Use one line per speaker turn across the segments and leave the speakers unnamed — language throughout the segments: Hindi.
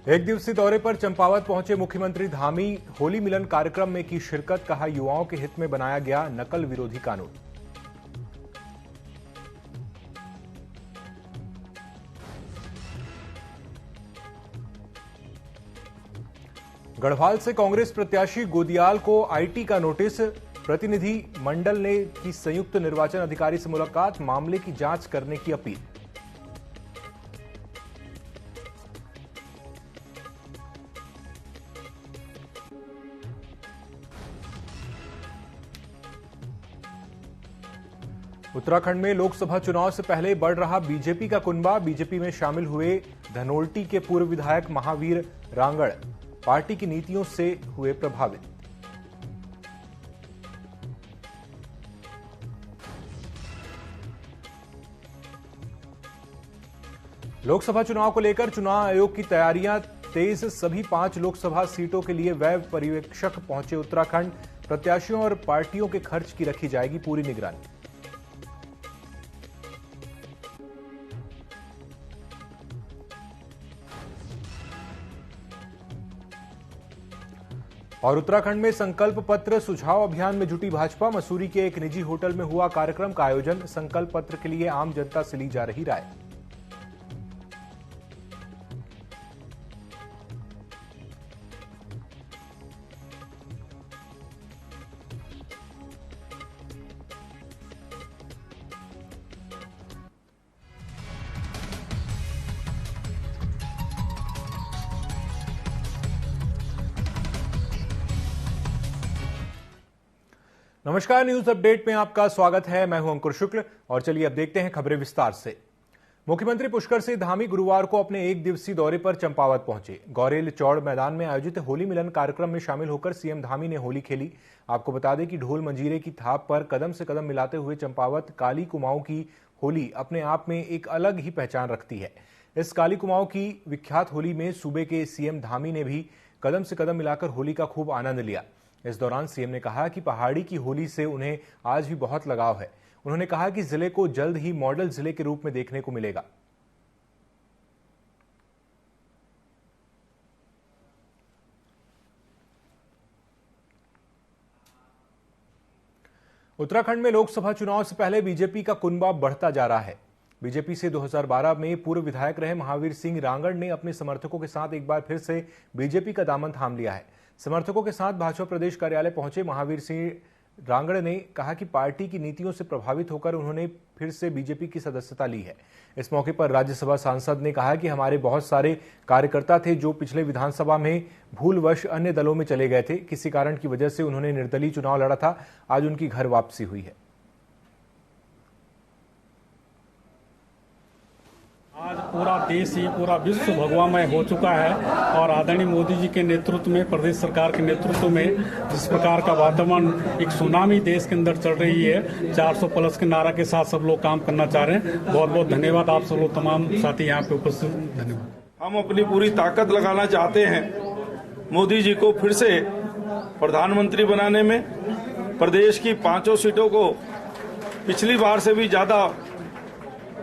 एक दिवसीय दौरे पर चंपावत पहुंचे मुख्यमंत्री धामी। होली मिलन कार्यक्रम में की शिरकत। कहा, युवाओं के हित में बनाया गया नकल विरोधी कानून। गढ़वाल से कांग्रेस प्रत्याशी गोदियाल को आईटी का नोटिस। प्रतिनिधि मंडल ने की संयुक्त निर्वाचन अधिकारी से मुलाकात। मामले की जांच करने की अपील। उत्तराखंड में लोकसभा चुनाव से पहले बढ़ रहा बीजेपी का कुनबा। बीजेपी में शामिल हुए धनोल्टी के पूर्व विधायक महावीर रांगड़ पार्टी की नीतियों से हुए प्रभावित। लोकसभा चुनाव को लेकर चुनाव आयोग की तैयारियां तेज। सभी 5 लोकसभा सीटों के लिए व्यय पर्यवेक्षक पहुंचे उत्तराखंड। प्रत्याशियों और पार्टियों के खर्च की रखी जाएगी पूरी निगरानी। और उत्तराखंड में संकल्प पत्र सुझाव अभियान में जुटी भाजपा। मसूरी के एक निजी होटल में हुआ कार्यक्रम का आयोजन। संकल्प पत्र के लिए आम जनता से ली जा रही राय। नमस्कार, न्यूज अपडेट में आपका स्वागत है। मैं हूं अंकुर शुक्ल और चलिए अब देखते हैं खबरें विस्तार से। मुख्यमंत्री पुष्कर सिंह धामी गुरुवार को अपने एक दिवसीय दौरे पर चंपावत पहुंचे। गौरेल चौड़ मैदान में आयोजित होली मिलन कार्यक्रम में शामिल होकर सीएम धामी ने होली खेली। आपको बता दें कि ढोल मंजीरे की थाप पर कदम से कदम मिलाते हुए चंपावत काली कुमाऊं की होली अपने आप में एक अलग ही पहचान रखती है। इस काली कुमाऊं की विख्यात होली में सूबे के सीएम धामी ने भी कदम से कदम मिलाकर होली का खूब आनंद लिया। इस दौरान सीएम ने कहा कि पहाड़ी की होली से उन्हें आज भी बहुत लगाव है। उन्होंने कहा कि जिले को जल्द ही मॉडल जिले के रूप में देखने को मिलेगा। उत्तराखंड में लोकसभा चुनाव से पहले बीजेपी का कुनबा बढ़ता जा रहा है। बीजेपी से 2012 में पूर्व विधायक रहे महावीर सिंह रांगड़ ने अपने समर्थकों के साथ एक बार फिर से बीजेपी का दामन थाम लिया है। समर्थकों के साथ भाजपा प्रदेश कार्यालय पहुंचे महावीर सिंह रांगड़ ने कहा कि पार्टी की नीतियों से प्रभावित होकर उन्होंने फिर से बीजेपी की सदस्यता ली है। इस मौके पर राज्यसभा सांसद ने कहा कि हमारे बहुत सारे कार्यकर्ता थे जो पिछले विधानसभा में भूलवश अन्य दलों में चले गए थे। किसी कारण की वजह से उन्होंने निर्दलीय चुनाव लड़ा था। आज उनकी घर वापसी हुई है।
आज पूरा देश ही पूरा विश्व भगवामय हो चुका है और आदरणीय मोदी जी के नेतृत्व में, प्रदेश सरकार के नेतृत्व में जिस प्रकार का वातावरण, एक सुनामी देश के अंदर चल रही है, 400 प्लस के नारा के साथ सब लोग काम करना चाह रहे हैं। बहुत बहुत धन्यवाद आप सब लोग, तमाम साथी यहाँ पे उपस्थित, धन्यवाद।
हम अपनी पूरी ताकत लगाना चाहते हैं मोदी जी को फिर से प्रधानमंत्री बनाने में। प्रदेश की 5 सीटों को पिछली बार से भी ज्यादा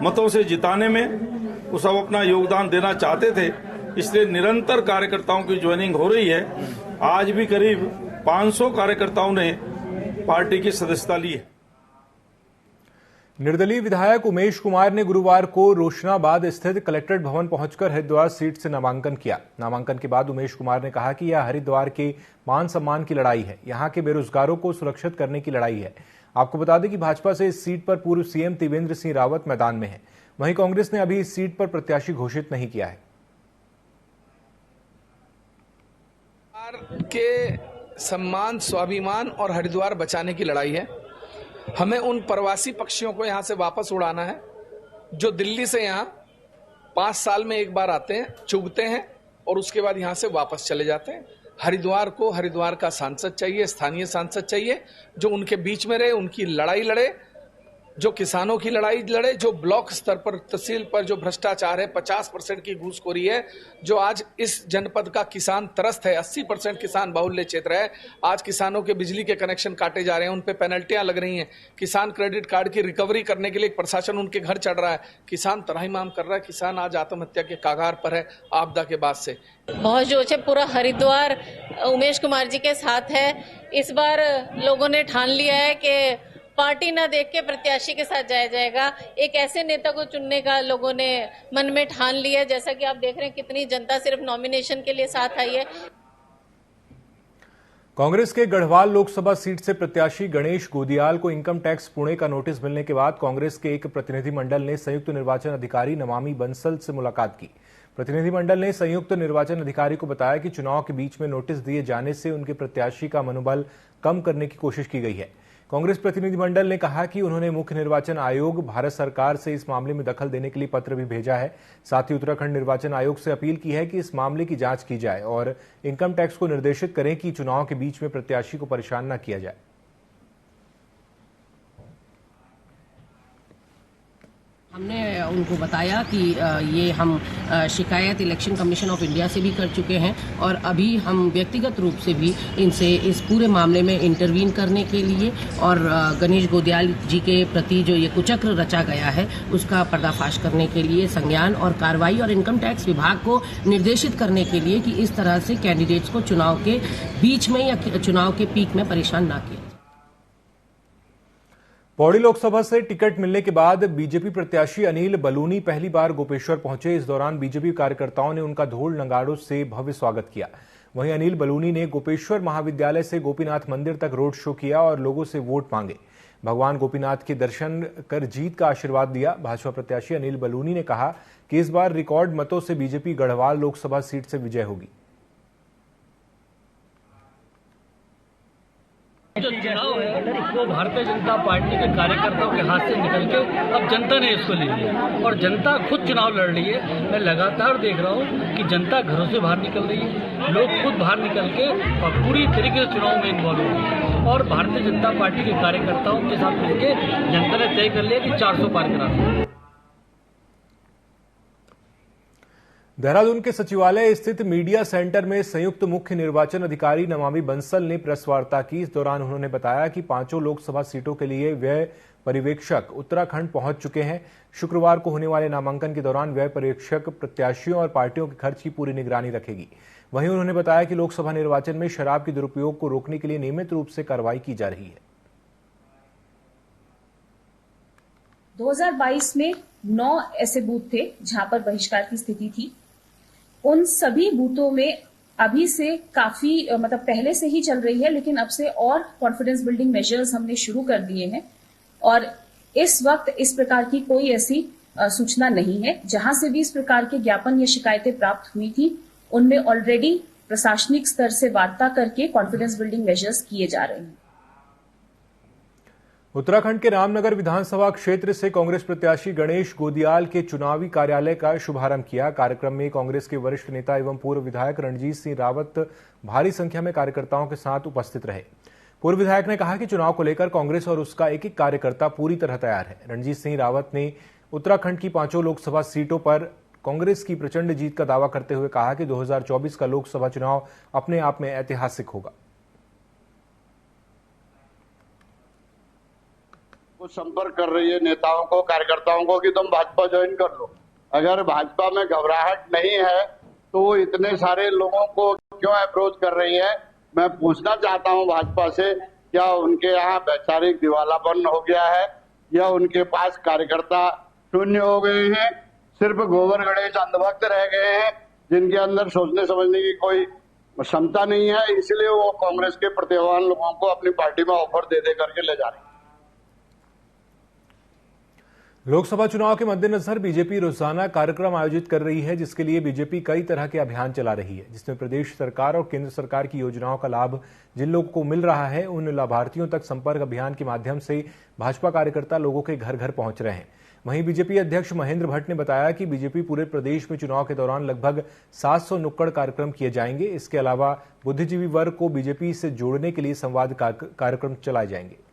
मतों से जिताने में वो सब अपना योगदान देना चाहते थे। इसलिए निरंतर कार्यकर्ताओं की ज्वाइनिंग हो रही है। आज भी करीब 500 कार्यकर्ताओं ने पार्टी की सदस्यता ली है।
निर्दलीय विधायक उमेश कुमार ने गुरुवार को रोशनाबाद स्थित कलेक्ट्रेट भवन पहुंचकर हरिद्वार सीट से नामांकन किया। नामांकन के बाद उमेश कुमार ने कहा कि यह हरिद्वार के मान सम्मान की लड़ाई है, यहां के बेरोजगारों को सुरक्षित करने की लड़ाई है। आपको बता दें कि भाजपा से इस सीट पर पूर्व सीएम त्रिवेंद्र सिंह रावत मैदान में है। वहीं कांग्रेस ने अभी इस सीट पर प्रत्याशी घोषित नहीं किया है।
के सम्मान, स्वाभिमान और हरिद्वार बचाने की लड़ाई है। हमें उन प्रवासी पक्षियों को यहां से वापस उड़ाना है जो दिल्ली से यहां 5 साल में एक बार आते हैं, चुगते हैं और उसके बाद यहां से वापस चले जाते हैं। हरिद्वार को हरिद्वार का सांसद चाहिए, स्थानीय सांसद चाहिए जो उनके बीच में रहे, उनकी लड़ाई लड़े जो किसानों की लड़ाई लड़े, जो ब्लॉक स्तर पर तहसील पर जो भ्रष्टाचार है, 50% की घूसखोरी है, जो आज इस जनपद का किसान त्रस्त है, 80% किसान बाहुल्य क्षेत्र है। आज किसानों के बिजली के कनेक्शन काटे जा रहे हैं, उन पे पेनल्टियां लग रही हैं। किसान क्रेडिट कार्ड की रिकवरी करने के लिए एक प्रशासन उनके घर चढ़ रहा है। किसान त्राहिमाम कर रहा है। किसान आज आत्महत्या के कागार पर है आपदा के बाद से।
बहुत जोश है। पूरा हरिद्वार उमेश कुमार जी के साथ है। इस बार लोगों ने ठान लिया है कि पार्टी ना देख के प्रत्याशी के साथ जाया जाएगा। एक ऐसे नेता को चुनने का लोगों ने मन में ठान लिया है। जैसा कि आप देख रहे हैं कितनी जनता सिर्फ नॉमिनेशन के लिए साथ आई है।
कांग्रेस के गढ़वाल लोकसभा सीट से प्रत्याशी गणेश गोदियाल को इनकम टैक्स पुणे का नोटिस मिलने के बाद कांग्रेस के एक प्रतिनिधिमंडल ने संयुक्त निर्वाचन अधिकारी नमामि बंसल से मुलाकात की। प्रतिनिधिमंडल ने संयुक्त निर्वाचन अधिकारी को बताया कि चुनाव के बीच में नोटिस दिए जाने से उनके प्रत्याशी का मनोबल कम करने की कोशिश की गई है। कांग्रेस प्रतिनिधिमंडल ने कहा कि उन्होंने मुख्य निर्वाचन आयोग भारत सरकार से इस मामले में दखल देने के लिए पत्र भी भेजा है। साथ ही उत्तराखंड निर्वाचन आयोग से अपील की है कि इस मामले की जांच की जाए और इनकम टैक्स को निर्देशित करें कि चुनाव के बीच में प्रत्याशी को परेशान न किया जाए।
हमने उनको बताया कि ये हम शिकायत इलेक्शन कमीशन ऑफ इंडिया से भी कर चुके हैं और अभी हम व्यक्तिगत रूप से भी इनसे इस पूरे मामले में इंटरवीन करने के लिए और गणेश गोदियाल जी के प्रति जो ये कुचक्र रचा गया है उसका पर्दाफाश करने के लिए संज्ञान और कार्रवाई और इनकम टैक्स विभाग को निर्देशित करने के लिए कि इस तरह से कैंडिडेट्स को चुनाव के बीच में या चुनाव के पीक में परेशान ना किया।
पौड़ी लोकसभा से टिकट मिलने के बाद बीजेपी प्रत्याशी अनिल बलूनी पहली बार गोपेश्वर पहुंचे। इस दौरान बीजेपी कार्यकर्ताओं ने उनका ढोल नगाड़ों से भव्य स्वागत किया। वहीं अनिल बलूनी ने गोपेश्वर महाविद्यालय से गोपीनाथ मंदिर तक रोड शो किया और लोगों से वोट मांगे। भगवान गोपीनाथ के दर्शन कर जीत का आशीर्वाद दिया। भाजपा प्रत्याशी अनिल बलूनी ने कहा कि इस बार रिकॉर्ड मतों से बीजेपी गढ़वाल लोकसभा सीट से विजय होगी।
जो चुनाव है वो भारतीय जनता पार्टी के कार्यकर्ताओं के हाथ से निकल के अब जनता ने इसको ले लिया और जनता खुद चुनाव लड़ रही है। मैं लगातार देख रहा हूँ कि जनता घरों से बाहर निकल रही है, लोग खुद बाहर निकल के और पूरी तरीके से चुनाव में इन्वॉल्व हो गए और भारतीय जनता पार्टी के कार्यकर्ताओं के साथ मिलकर जनता ने तय कर लिया कि 400 पार करा दें।
देहरादून के सचिवालय स्थित मीडिया सेंटर में संयुक्त मुख्य निर्वाचन अधिकारी नमामि बंसल ने प्रेस वार्ता की। इस दौरान उन्होंने बताया कि 5 लोकसभा सीटों के लिए व्यय पर्यवेक्षक उत्तराखंड पहुंच चुके हैं। शुक्रवार को होने वाले नामांकन के दौरान व्यय पर्यवेक्षक प्रत्याशियों और पार्टियों के खर्च की पूरी निगरानी रखेगी। वहीं उन्होंने बताया कि लोकसभा निर्वाचन में शराब के दुरुपयोग को रोकने के लिए नियमित रूप से कार्रवाई की जा रही है।
2022 में 9 ऐसे बूथ थे जहां पर बहिष्कार की स्थिति थी। उन सभी बूथों में अभी से काफी पहले से ही चल रही है, लेकिन अब से और कॉन्फिडेंस बिल्डिंग मेजर्स हमने शुरू कर दिए हैं और इस वक्त इस प्रकार की कोई ऐसी सूचना नहीं है। जहां से भी इस प्रकार के ज्ञापन या शिकायतें प्राप्त हुई थी उनमें ऑलरेडी प्रशासनिक स्तर से वार्ता करके कॉन्फिडेंस बिल्डिंग मेजर्स किए जा रहे हैं।
उत्तराखंड के रामनगर विधानसभा क्षेत्र से कांग्रेस प्रत्याशी गणेश गोदियाल के चुनावी कार्यालय का शुभारंभ किया। कार्यक्रम में कांग्रेस के वरिष्ठ नेता एवं पूर्व विधायक रणजीत सिंह रावत भारी संख्या में कार्यकर्ताओं के साथ उपस्थित रहे। पूर्व विधायक ने कहा कि चुनाव को लेकर कांग्रेस और उसका एक एक कार्यकर्ता पूरी तरह तैयार है। रणजीत सिंह रावत ने उत्तराखंड की 5 लोकसभा सीटों पर कांग्रेस की प्रचंड जीत का दावा करते हुए कहा कि 2024 का लोकसभा चुनाव अपने आप में ऐतिहासिक होगा।
कुछ संपर्क कर रही है नेताओं को, कार्यकर्ताओं को कि तुम भाजपा ज्वाइन कर लो। अगर भाजपा में घबराहट नहीं है तो वो इतने सारे लोगों को क्यों अप्रोच कर रही है? मैं पूछना चाहता हूं भाजपा से, क्या उनके यहाँ वैचारिक दिवालापन हो गया है या उनके पास कार्यकर्ता शून्य हो गए हैं? सिर्फ गोबर गणेश अंधभक्त रह गए हैं जिनके अंदर सोचने समझने की कोई क्षमता नहीं है, इसलिए वो कांग्रेस के प्रतिभावान लोगों को अपनी पार्टी में ऑफर दे करके ले जा रही है।
लोकसभा चुनाव के मद्देनजर बीजेपी रोजाना कार्यक्रम आयोजित कर रही है, जिसके लिए बीजेपी कई तरह के अभियान चला रही है, जिसमें प्रदेश सरकार और केंद्र सरकार की योजनाओं का लाभ जिन लोगों को मिल रहा है उन लाभार्थियों तक संपर्क अभियान के माध्यम से भाजपा कार्यकर्ता लोगों के घर घर पहुंच रहे हैं। वहीं बीजेपी अध्यक्ष महेंद्र भट्ट ने बताया कि बीजेपी पूरे प्रदेश में चुनाव के दौरान लगभग 700 नुक्कड़ कार्यक्रम किए जाएंगे। इसके अलावा बुद्धिजीवी वर्ग को बीजेपी से जोड़ने के लिए संवाद कार्यक्रम चलाए जाएंगे।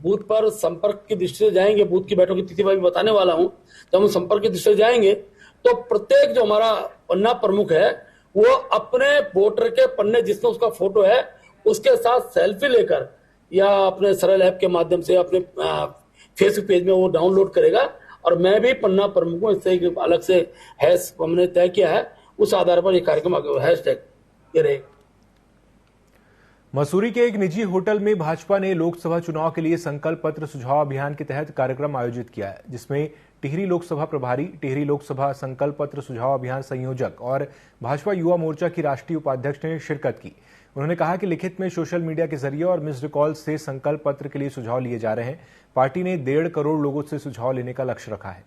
बूथ पर संपर्क की दृष्टि से जाएंगे, बूथ की बैठक की तिथि मैं भी बताने वाला हूं, जब हम संपर्क की दृष्टि से जाएंगे तो प्रत्येक जो हमारा पन्ना प्रमुख है वो अपने वोटर के पन्ने जिसमें उसका फोटो है उसके साथ सेल्फी लेकर या अपने सरल ऐप के माध्यम से अपने फेसबुक पेज में वो डाउनलोड करेगा। और मैं भी पन्ना प्रमुख हूं, इससे अलग से हैश हमने तय किया है, उस आधार पर ये कार्यक्रम हैशटैग ये रहेगा।
मसूरी के एक निजी होटल में भाजपा ने लोकसभा चुनाव के लिए संकल्प पत्र सुझाव अभियान के तहत कार्यक्रम आयोजित किया है, जिसमें टिहरी लोकसभा प्रभारी, टिहरी लोकसभा संकल्प पत्र सुझाव अभियान संयोजक और भाजपा युवा मोर्चा की राष्ट्रीय उपाध्यक्ष ने शिरकत की। उन्होंने कहा कि लिखित में सोशल मीडिया के जरिए और मिस्ड कॉल से संकल्प पत्र के लिए सुझाव लिए जा रहे हैं। पार्टी ने 1.5 करोड़ लोगों से सुझाव लेने का लक्ष्य रखा है।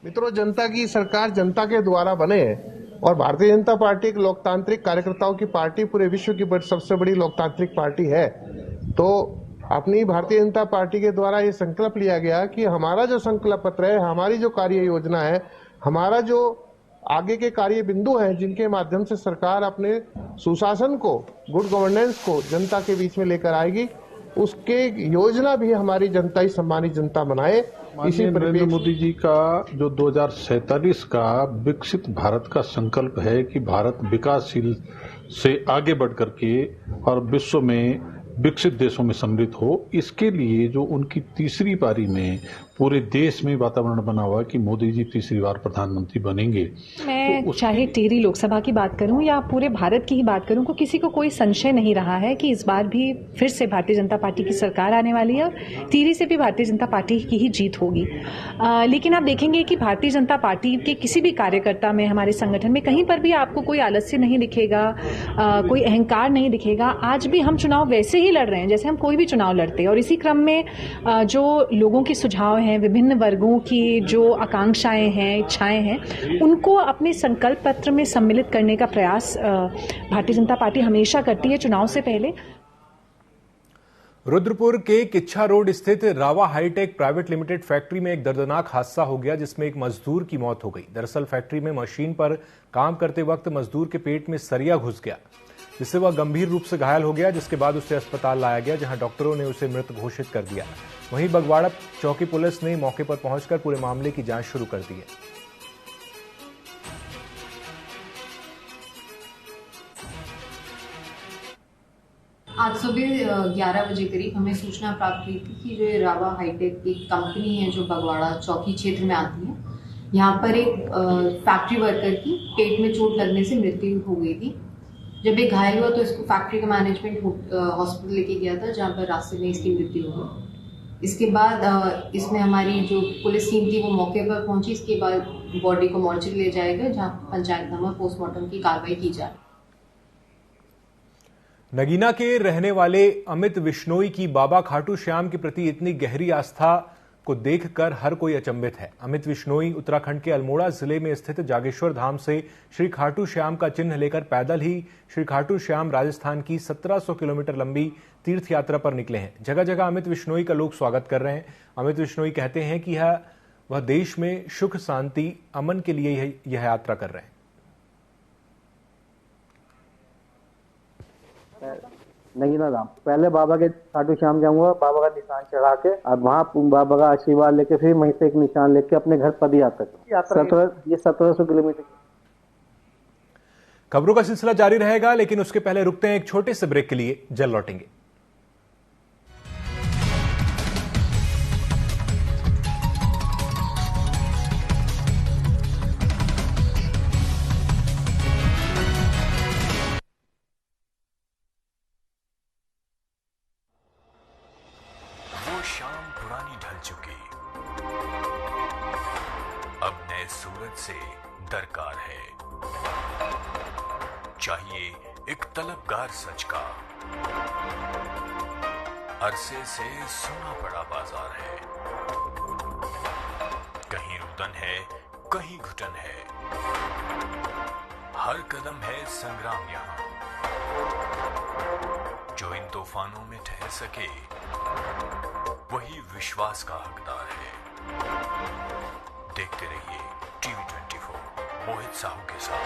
मित्रों, जनता की सरकार जनता के द्वारा बने और भारतीय जनता पार्टी एक लोकतांत्रिक कार्यकर्ताओं की पार्टी, पूरे विश्व की सबसे बड़ी लोकतांत्रिक पार्टी है। तो अपनी भारतीय जनता पार्टी के द्वारा ये संकल्प लिया गया कि हमारा जो संकल्प पत्र है, हमारी जो कार्य योजना है, हमारा जो आगे के कार्य बिंदु हैं, जिनके माध्यम से सरकार अपने सुशासन को, गुड गवर्नेंस को जनता के बीच में लेकर आएगी, उसके योजना भी हमारी जनता ही सम्मानित जनता बनाए।
इसी नरेंद्र मोदी जी का जो 2047 का विकसित भारत का संकल्प है कि भारत विकासशील से आगे बढ़ करके और विश्व में विकसित देशों में सम्मिलित हो, इसके लिए जो उनकी तीसरी पारी में पूरे देश में वातावरण बना हुआ है कि मोदी जी तीसरी बार प्रधानमंत्री बनेंगे।
मैं तो चाहे टिहरी लोकसभा की बात करूं या पूरे भारत की ही बात करूं, किसी को कोई संशय नहीं रहा है कि इस बार भी फिर से भारतीय जनता पार्टी की सरकार आने वाली है और टिहरी से भी भारतीय जनता पार्टी की ही जीत होगी। लेकिन आप देखेंगे कि भारतीय जनता पार्टी के किसी भी कार्यकर्ता में, हमारे संगठन में कहीं पर भी आपको कोई आलस्य नहीं दिखेगा, कोई अहंकार नहीं दिखेगा। आज भी हम चुनाव वैसे ही लड़ रहे हैं जैसे हम कोई भी चुनाव लड़ते हैं और इसी क्रम में जो लोगों के सुझाव हैं, विभिन्न वर्गों की जो आकांक्षाएं हैं, इच्छाएं हैं, उनको अपने संकल्प पत्र में सम्मिलित करने का प्रयास भारतीय जनता पार्टी हमेशा करती है चुनाव से पहले।
रुद्रपुर के किच्छा रोड स्थित रावा हाईटेक प्राइवेट लिमिटेड फैक्ट्री में एक दर्दनाक हादसा हो गया, जिसमें एक मजदूर की मौत हो गई। दरअसल फैक्ट्री में मशीन पर काम करते वक्त मजदूर के पेट में सरिया घुस गया, जिससे वह गंभीर रूप से घायल हो गया, जिसके बाद उसे अस्पताल लाया गया, जहां डॉक्टरों ने उसे मृत घोषित कर दिया। वहीं बगवाड़ा चौकी पुलिस ने मौके पर पहुंचकर पूरे मामले की जांच शुरू कर दी है।
आज सुबह 11 बजे करीब हमें सूचना प्राप्त हुई थी कि जो रावा हाईटेक एक कंपनी है जो बगवाड़ा चौकी क्षेत्र में आती है, यहाँ पर एक फैक्ट्री वर्कर की पेट में चोट लगने से मृत्यु हो गई थी। जब ये घायल हुआ तो इसको फैक्ट्री का मैनेजमेंट हॉस्पिटल लेके गया था, जहाँ पर रास्ते में इसकी मृत्यु हो गई। इसके बाद इसमें हमारी जो पुलिस टीम थी वो मौके पर पहुंची। इसके बाद बॉडी को मॉर्चरी ले जाएगा, जहाँ पंचायतनामा पोस्टमार्टम की कार्रवाई की जाए।
नगीना के रहने वाले अमित विश्नोई की बाबा खाटू श्याम के प्रति इतनी गहरी आस्था को देखकर हर कोई अचंभित है। अमित विश्नोई उत्तराखंड के अल्मोड़ा जिले में स्थित जागेश्वर धाम से श्री खाटू श्याम का चिन्ह लेकर पैदल ही श्री खाटू श्याम राजस्थान की 1700 किलोमीटर लंबी तीर्थ यात्रा पर निकले हैं। जगह जगह अमित विश्नोई का लोग स्वागत कर रहे हैं। अमित विश्नोई कहते हैं कि वह देश में सुख, शांति, अमन के लिए यह यात्रा कर रहे हैं।
नगीना धाम पहले बाबा के खाटू श्याम जाऊंगा, बाबा का निशान चढ़ा के और वहाँ बाबा का आशीर्वाद लेके फिर वहीं से एक निशान लेके अपने घर पद यात्रा 1700 किलोमीटर।
खबरों का सिलसिला जारी रहेगा, लेकिन उसके पहले रुकते हैं एक छोटे से ब्रेक के लिए, जल्द लौटेंगे।
शाम पुरानी ढल चुकी, अब नए सूरज से दरकार है। चाहिए एक तलबगार सच का। अरसे से सुना पड़ा बाजार है, कहीं रुदन है, कहीं घुटन है, हर कदम है संग्राम यहाँ। जो इन तूफानों में ठहर सके वही विश्वास का हकदार है। देखते रहिए टीवी 24 मोहित साहू के साथ।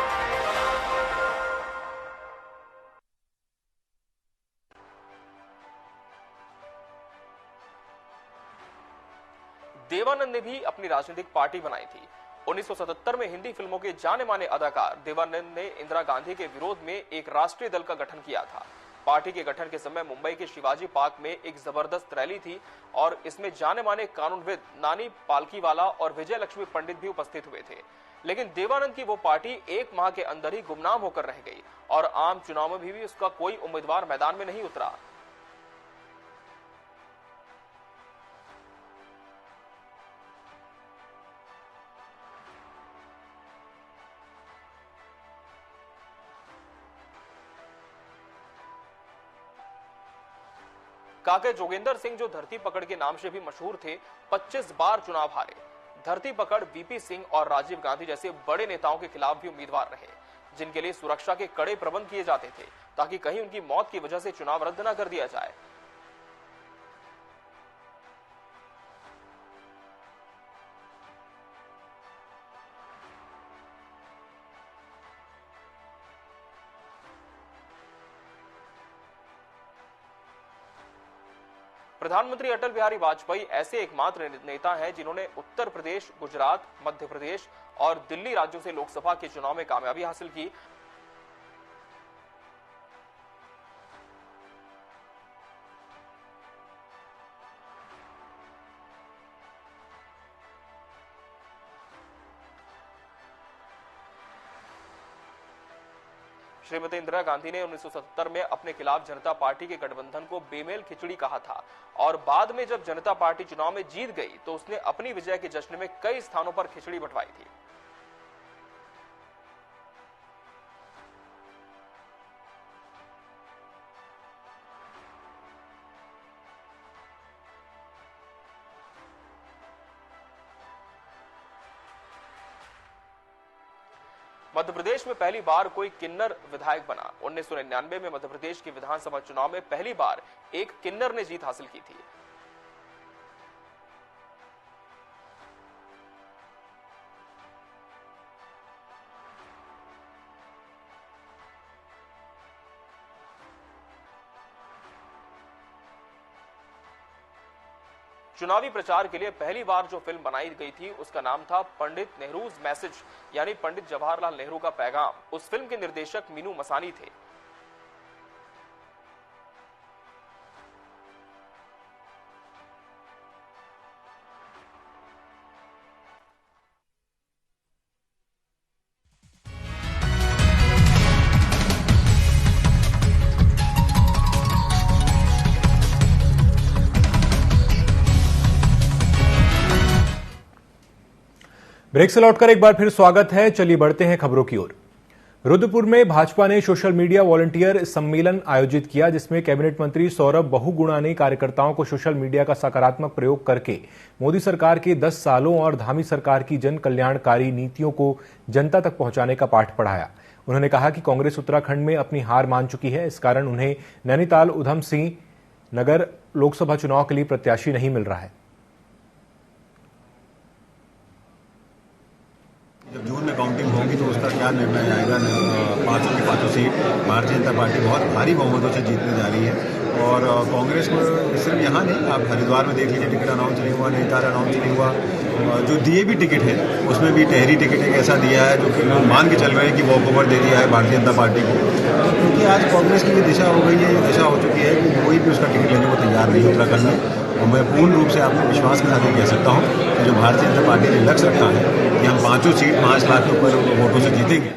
देवानंद ने भी अपनी राजनीतिक पार्टी बनाई थी। 1977 में हिंदी फिल्मों के जाने माने अदाकार देवानंद ने इंदिरा गांधी के विरोध में एक राष्ट्रीय दल का गठन किया था। पार्टी के गठन के समय मुंबई के शिवाजी पार्क में एक जबरदस्त रैली थी और इसमें जाने माने कानूनविद नानी पालकीवाला और विजय लक्ष्मी पंडित भी उपस्थित हुए थे। लेकिन देवानंद की वो पार्टी 1 माह के अंदर ही गुमनाम होकर रह गई और आम चुनाव में भी उसका कोई उम्मीदवार मैदान में नहीं उतरा। काके जोगेंद्र सिंह, जो धरती पकड़ के नाम से भी मशहूर थे, 25 बार चुनाव हारे। धरती पकड़, वीपी सिंह और राजीव गांधी जैसे बड़े नेताओं के खिलाफ भी उम्मीदवार रहे, जिनके लिए सुरक्षा के कड़े प्रबंध किए जाते थे ताकि कहीं उनकी मौत की वजह से चुनाव रद्द न कर दिया जाए। प्रधानमंत्री अटल बिहारी वाजपेयी ऐसे एकमात्र नेता हैं जिन्होंने उत्तर प्रदेश, गुजरात, मध्य प्रदेश और दिल्ली राज्यों से लोकसभा के चुनाव में कामयाबी हासिल की। श्रीमती इंदिरा गांधी ने 1970 में अपने खिलाफ जनता पार्टी के गठबंधन को बेमेल खिचड़ी कहा था और बाद में जब जनता पार्टी चुनाव में जीत गई तो उसने अपनी विजय के जश्न में कई स्थानों पर खिचड़ी बंटवाई थी। मध्य प्रदेश में पहली बार कोई किन्नर विधायक बना। 1999 में मध्य प्रदेश के विधानसभा चुनाव में पहली बार एक किन्नर ने जीत हासिल की थी। चुनावी प्रचार के लिए पहली बार जो फिल्म बनाई गई थी उसका नाम था पंडित नेहरूज मैसेज, यानी पंडित जवाहरलाल नेहरू का पैगाम। उस फिल्म के निर्देशक मीनू मसानी थे।
ब्रेक से लौटकर एक बार फिर स्वागत है। चलिए बढ़ते हैं खबरों की ओर। रुद्रपुर में भाजपा ने सोशल मीडिया वॉलंटियर सम्मेलन आयोजित किया, जिसमें कैबिनेट मंत्री सौरभ बहुगुणा ने कार्यकर्ताओं को सोशल मीडिया का सकारात्मक प्रयोग करके मोदी सरकार के 10 सालों और धामी सरकार की जन कल्याणकारी नीतियों को जनता तक पहुंचाने का पाठ पढ़ाया। उन्होंने कहा कि कांग्रेस उत्तराखंड में अपनी हार मान चुकी है, इस कारण उन्हें नैनीताल उधम सिंह नगर लोकसभा चुनाव के लिए प्रत्याशी नहीं मिल रहा है।
जब जून में काउंटिंग होगी तो उसका क्या निर्णय आएगा। 5 की 5 सीट भारतीय जनता पार्टी बहुत भारी बहुमतों से जीतने जा रही है और कांग्रेस को सिर्फ यहाँ नहीं, आप हरिद्वार में देख लीजिए, टिकट अनाउंस नहीं हुआ, नैनीताल अनाउंस नहीं हुआ। जो दिए भी टिकट है उसमें भी टहरी टिकट एक ऐसा दिया है जो कि लोग मान के चल रहे हैं कि वॉक ओवर दे दिया है भारतीय जनता पार्टी को, क्योंकि आज कांग्रेस की ये दिशा हो गई है, ये दिशा हो चुकी है कि कोई भी उसका टिकट लेने को तैयार नहीं उत्तराखंड में। और मैं पूर्ण रूप से आपको विश्वास के साथ ये कह सकता हूँ कि जो भारतीय जनता पार्टी ने लक्ष्य रखा है कि हम 5 सीट 5 लाख के ऊपर वोटों से जीतेंगे।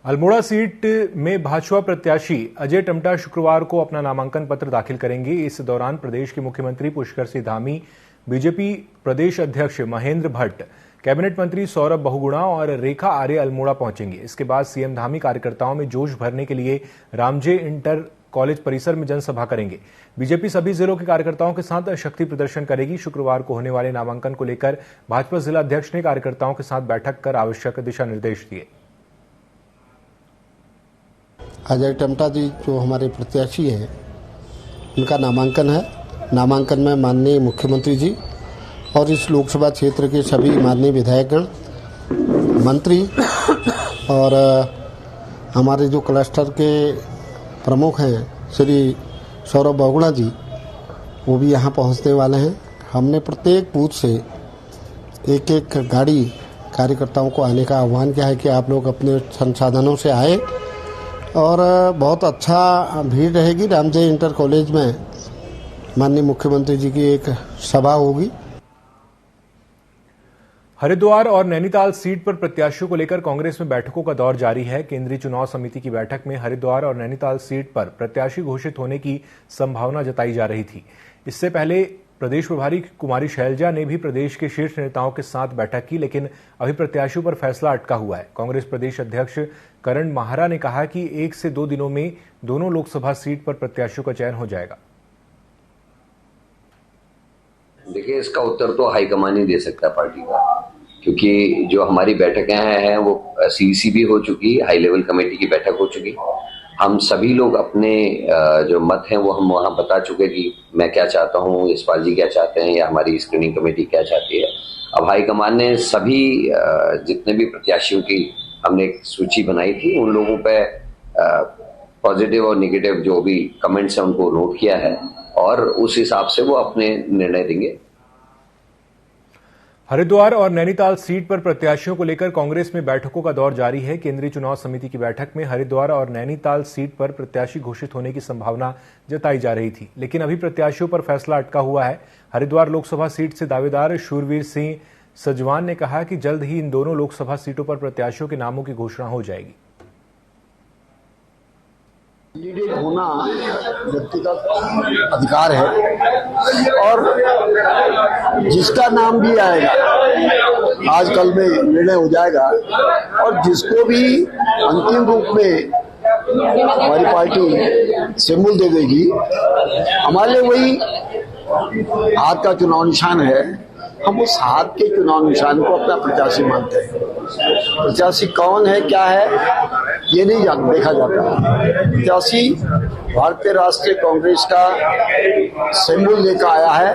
अल्मोड़ा सीट में भाजपा प्रत्याशी अजय टमटा शुक्रवार को अपना नामांकन पत्र दाखिल करेंगे। इस दौरान प्रदेश के मुख्यमंत्री पुष्कर सिंह धामी, बीजेपी प्रदेश अध्यक्ष महेंद्र भट्ट, कैबिनेट मंत्री सौरभ बहुगुणा और रेखा आर्य अल्मोड़ा पहुंचेंगे। इसके बाद सीएम धामी कार्यकर्ताओं में जोश भरने के लिए रामजे इंटर कॉलेज परिसर में जनसभा करेंगे। बीजेपी सभी जिलों के कार्यकर्ताओं के साथ शक्ति प्रदर्शन करेगी। शुक्रवार को होने वाले नामांकन को लेकर भाजपा जिला अध्यक्ष ने कार्यकर्ताओं के साथ बैठक कर आवश्यक दिशा निर्देश दिए।
अजय टमटा जी जो हमारे प्रत्याशी हैं, उनका नामांकन है। नामांकन में माननीय मुख्यमंत्री जी और इस लोकसभा क्षेत्र के सभी माननीय विधायकगण, मंत्री और हमारे जो क्लस्टर के प्रमुख हैं श्री सौरभ बहुगुणा जी, वो भी यहाँ पहुँचने वाले हैं। हमने प्रत्येक बूथ से एक एक गाड़ी कार्यकर्ताओं को आने का आह्वान किया है कि आप लोग अपने संसाधनों से आए और बहुत अच्छा भीड़ रहेगी। रामजय इंटर कॉलेज में माननीय मुख्यमंत्री जी की एक सभा होगी।
हरिद्वार और नैनीताल सीट पर प्रत्याशियों को लेकर कांग्रेस में बैठकों का दौर जारी है। केंद्रीय चुनाव समिति की बैठक में हरिद्वार और नैनीताल सीट पर प्रत्याशी घोषित होने की संभावना जताई जा रही थी। इससे पहले प्रदेश प्रभारी कुमारी शैलजा ने भी प्रदेश के शीर्ष नेताओं के साथ बैठक की, लेकिन अभी प्रत्याशियों पर फैसला अटका हुआ है। कांग्रेस प्रदेश अध्यक्ष करण माहरा ने कहा कि 1 से 2 दिनों में दोनों लोकसभा सीट पर प्रत्याशियों का चयन हो जाएगा।
देखिए, इसका उत्तर तो हाईकमान ही दे सकता है पार्टी का, क्योंकि जो हमारी बैठकें हैं वो सीईसी भी हो चुकी, हाई लेवल कमेटी की बैठक हो चुकी। हम सभी लोग अपने जो मत हैं वो हम वहां बता चुके कि मैं क्या चाहता हूं, यशपाल जी क्या चाहते हैं या हमारी स्क्रीनिंग कमेटी क्या चाहती है। अब हाईकमान ने सभी जितने भी प्रत्याशियों की हमने एक सूची बनाई थी, उन लोगों पे पॉजिटिव और नेगेटिव जो भी कमेंट्स हैं उनको नोट किया है और उस हिसाब से वो अपने निर्णय देंगे।
हरिद्वार और नैनीताल सीट पर प्रत्याशियों को लेकर कांग्रेस में बैठकों का दौर जारी है। केंद्रीय चुनाव समिति की बैठक में हरिद्वार और नैनीताल सीट पर प्रत्याशी घोषित होने की संभावना जताई जा रही थी, लेकिन अभी प्रत्याशियों पर फैसला अटका हुआ है। हरिद्वार लोकसभा सीट से दावेदार शूरवीर सिंह सजवान ने कहा कि जल्द ही इन दोनों लोकसभा सीटों पर प्रत्याशियों के नामों की घोषणा हो जाएगी।
कैंडिडेट होना व्यक्तिगत अधिकार है और जिसका नाम भी आएगा आज कल में निर्णय हो जाएगा और जिसको भी अंतिम रूप में हमारी पार्टी सिंबल दे देगी, हमारे लिए वही हाथ का चुनाव निशान है। हम उस हाथ के चुनाव निशान को अपना प्रत्याशी मानते हैं। प्रत्याशी कौन है, क्या है, ये नहीं देखा जाता। प्रत्याशी भारतीय राष्ट्रीय कांग्रेस का सिंबल लेकर आया है।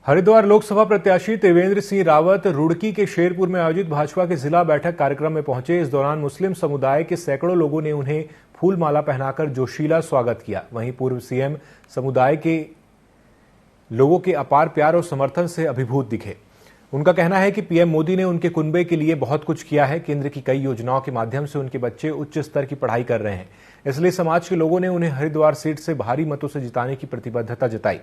हरिद्वार लोकसभा प्रत्याशी त्रिवेंद्र सिंह रावत रुड़की के शेरपुर में आयोजित भाजपा के जिला बैठक कार्यक्रम में पहुंचे। इस दौरान मुस्लिम समुदाय के सैकड़ों लोगों ने उन्हें फूल माला पहनाकर जोशीला स्वागत किया। वहीं पूर्व सीएम समुदाय के लोगों के अपार प्यार और समर्थन से अभिभूत दिखे। उनका कहना है कि पीएम मोदी ने उनके कुनबे के लिए बहुत कुछ किया है। केंद्र की कई योजनाओं के माध्यम से उनके बच्चे उच्च स्तर की पढ़ाई कर रहे हैं, इसलिए समाज के लोगों ने उन्हें हरिद्वार सीट से भारी मतों से जिताने की प्रतिबद्धता जताई।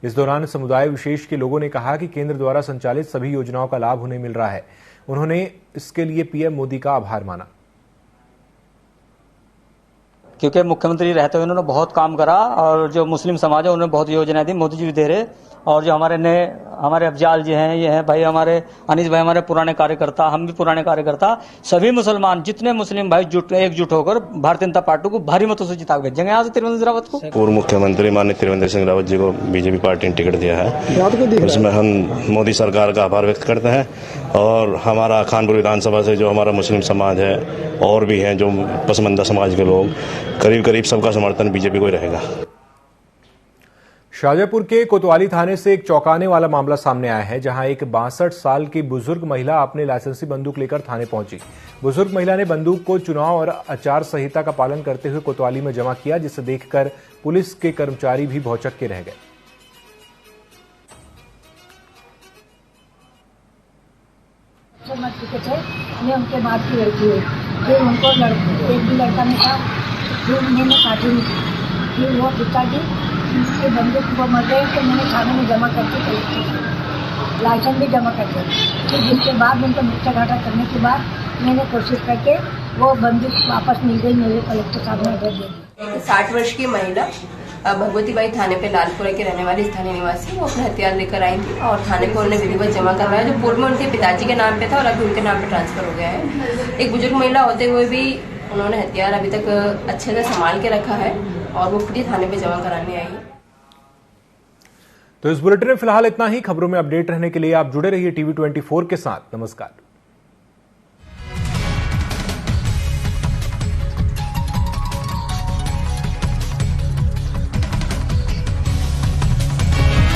इस दौरान समुदाय विशेष के लोगों ने कहा कि केंद्र द्वारा संचालित सभी योजनाओं का लाभ उन्हें मिल रहा है। उन्होंने इसके लिए पीएम मोदी का आभार माना,
क्योंकि मुख्यमंत्री रहते हुए उन्होंने बहुत काम करा और जो मुस्लिम समाज है उन्होंने बहुत योजनाएं दी, मोदी जी भी दे रहे। और जो हमारे अफजाल जी हैं, ये हैं भाई हमारे अनीस भाई, हमारे पुराने कार्यकर्ता, हम भी पुराने कार्यकर्ता, सभी मुसलमान जितने मुस्लिम भाई एकजुट होकर भारतीय जनता पार्टी को भारी मतों से जिता भेजेंगे यहाँ से त्रिवेंद्र रावत को।
पूर्व मुख्यमंत्री माननीय त्रिवेंद्र सिंह रावत जी को बीजेपी पार्टी ने टिकट दिया है, उसमें हम मोदी सरकार का आभार व्यक्त करते हैं। और हमारा खानपुर विधानसभा से जो हमारा मुस्लिम समाज है और भी हैं जो पसमंदा समाज के लोग, करीब सबका समर्थन बीजेपी को ही रहेगा।
शाजापुर के कोतवाली थाने से एक चौंकाने वाला मामला सामने आया है, जहां एक 62 साल की बुजुर्ग महिला अपने लाइसेंसी बंदूक लेकर थाने पहुंची। बुजुर्ग महिला ने बंदूक को चुनाव और आचार संहिता का पालन करते हुए कोतवाली में जमा किया, जिसे देखकर पुलिस के कर्मचारी भी भौचक्के रह गए।
ये उनके बाद की लड़की है, फिर उनको एक भी लड़का नहीं था, फिर उन्होंने काटी नहीं, फिर वो पिताजी उनके बंदूक को मर गए तो मैंने थाने में जमा करके लाइसेंस भी जमा करके, फिर जिसके बाद उनको मुख्य घाटा करने के बाद मैंने कोशिश करके वो बंदूक वापस मिल गई, मेरे कलेक्टर साहब ने दे दी।
60 वर्ष की महिला भगवती बाई थाने पे लालपुरा के रहने वाली स्थानीय निवासी, वो अपने हथियार लेकर आई थी और थाने को उन्होंने विधिवत जमा करवाया, जो पूर्व में उनके पिताजी के नाम पे था और अभी उनके नाम पे ट्रांसफर हो गया है। एक बुजुर्ग महिला होते हुए भी उन्होंने हथियार अभी तक अच्छे से संभाल के रखा है और वो खुद ही थाने पे जमा कराने आई है।
तो इस बुलेटिन में फिलहाल इतना ही। खबरों में अपडेट रहने के लिए आप जुड़े रहिए टीवी 24 के साथ। नमस्कार।